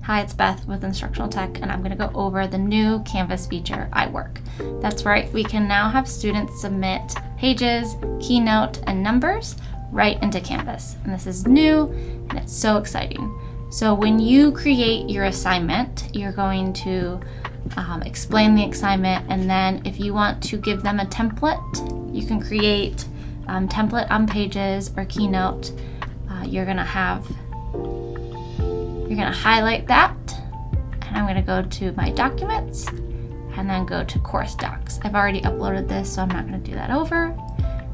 Hi, it's Beth with Instructional Tech, and I'm going to go over the new Canvas feature, iWork. That's right, we can now have students submit pages, Keynote, and numbers right into Canvas. And this is new, and it's so exciting. So when you create your assignment, you're going to explain the assignment, and then if you want to give them a template, you can create template on pages or Keynote. You're going to highlight that, and I'm going to go to my documents and then go to course docs. I've already uploaded this, so I'm not going to do that over.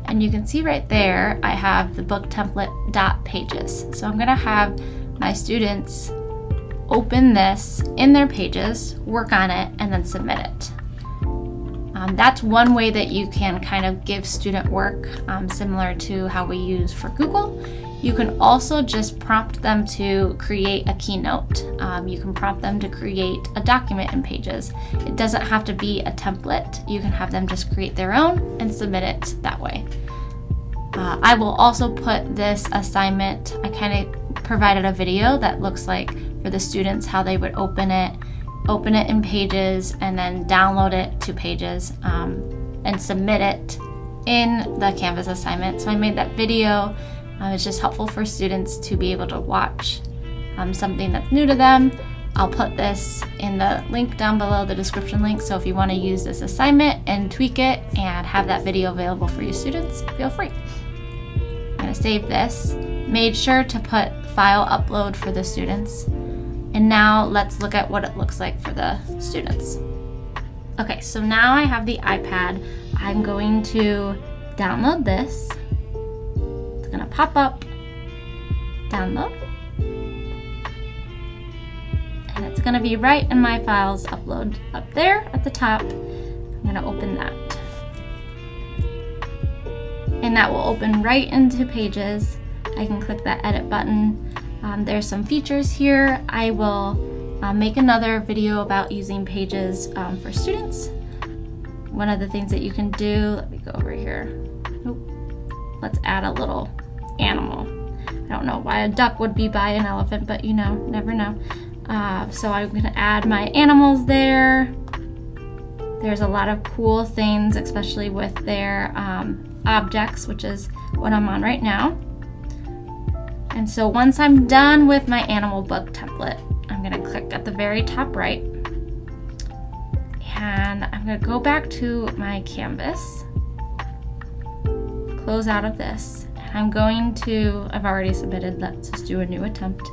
And you can see right there, I have the book template dot pages. So I'm going to have my students open this in their pages, work on it, and then submit it. That's one way that you can kind of give student work, similar to how we use for Google. You can also just prompt them to create a Keynote. You can prompt them to create a document in Pages. It doesn't have to be a template. You can have them just create their own and submit it that way. I will also put this assignment, I kind of provided a video that looks like for the students how they would open it in Pages and then download it to Pages and submit it in the Canvas assignment. So I made that video. It's just helpful for students to be able to watch something that's new to them. I'll put this in the link down below, the description link, so if you want to use this assignment and tweak it and have that video available for your students, feel free. I'm going to save this. Made sure to put file upload for the students. And now let's look at what it looks like for the students. Okay, so now I have the iPad. I'm going to download this. Going to pop up, download, and it's going to be right in my files upload up there at the top. I'm going to open that, and that will open right into Pages. I can click that edit button. There's some features here. I will make another video about using Pages for students. One of the things that you can do, let me go over here. Nope. Let's add a little animal. I don't know why a duck would be by an elephant, but you know, never know. So I'm going to add my animals there. There's a lot of cool things, especially with their objects, which is what I'm on right now. And so once I'm done with my animal book template, I'm going to click at the very top right, and I'm going to go back to my Canvas, close out of this. I'm going to, I've already submitted, let's just do a new attempt.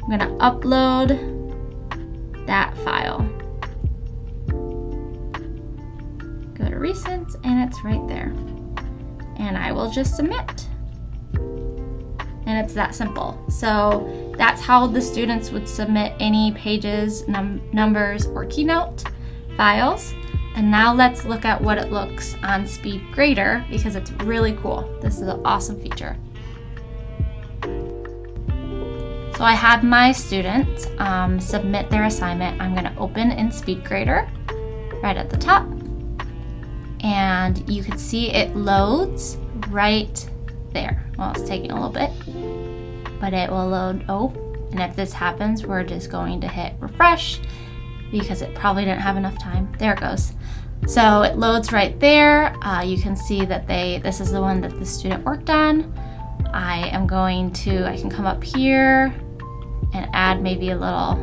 I'm going to upload that file. Go to recent, and it's right there. And I will just submit. And it's that simple. So that's how the students would submit any Pages, numbers, or Keynote files. And now let's look at what it looks on SpeedGrader, because it's really cool. This is an awesome feature. So I had my students submit their assignment. I'm going to open in SpeedGrader right at the top. And you can see it loads right there. Well, it's taking a little bit, but it will load. Oh, and if this happens, we're just going to hit refresh, because it probably didn't have enough time. There it goes. So it loads right there. You can see that this is the one that the student worked on. I can come up here and add maybe a little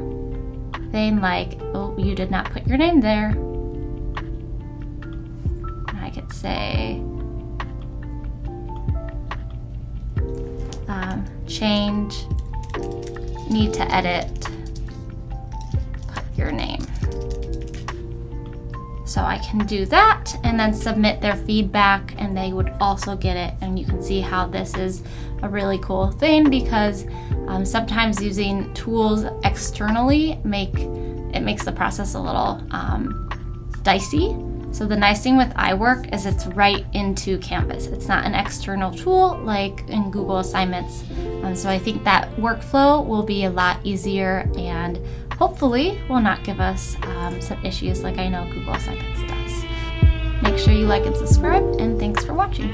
thing like, oh, you did not put your name there. And I could say, change, need to edit, your name. So I can do that and then submit their feedback, and they would also get it. And you can see how this is a really cool thing, because sometimes using tools externally makes the process a little dicey. So the nice thing with iWork is it's right into Canvas. It's not an external tool like in Google Assignments. So I think that workflow will be a lot easier, and hopefully will not give us some issues like I know Google Assignments does. Make sure you like and subscribe, and thanks for watching.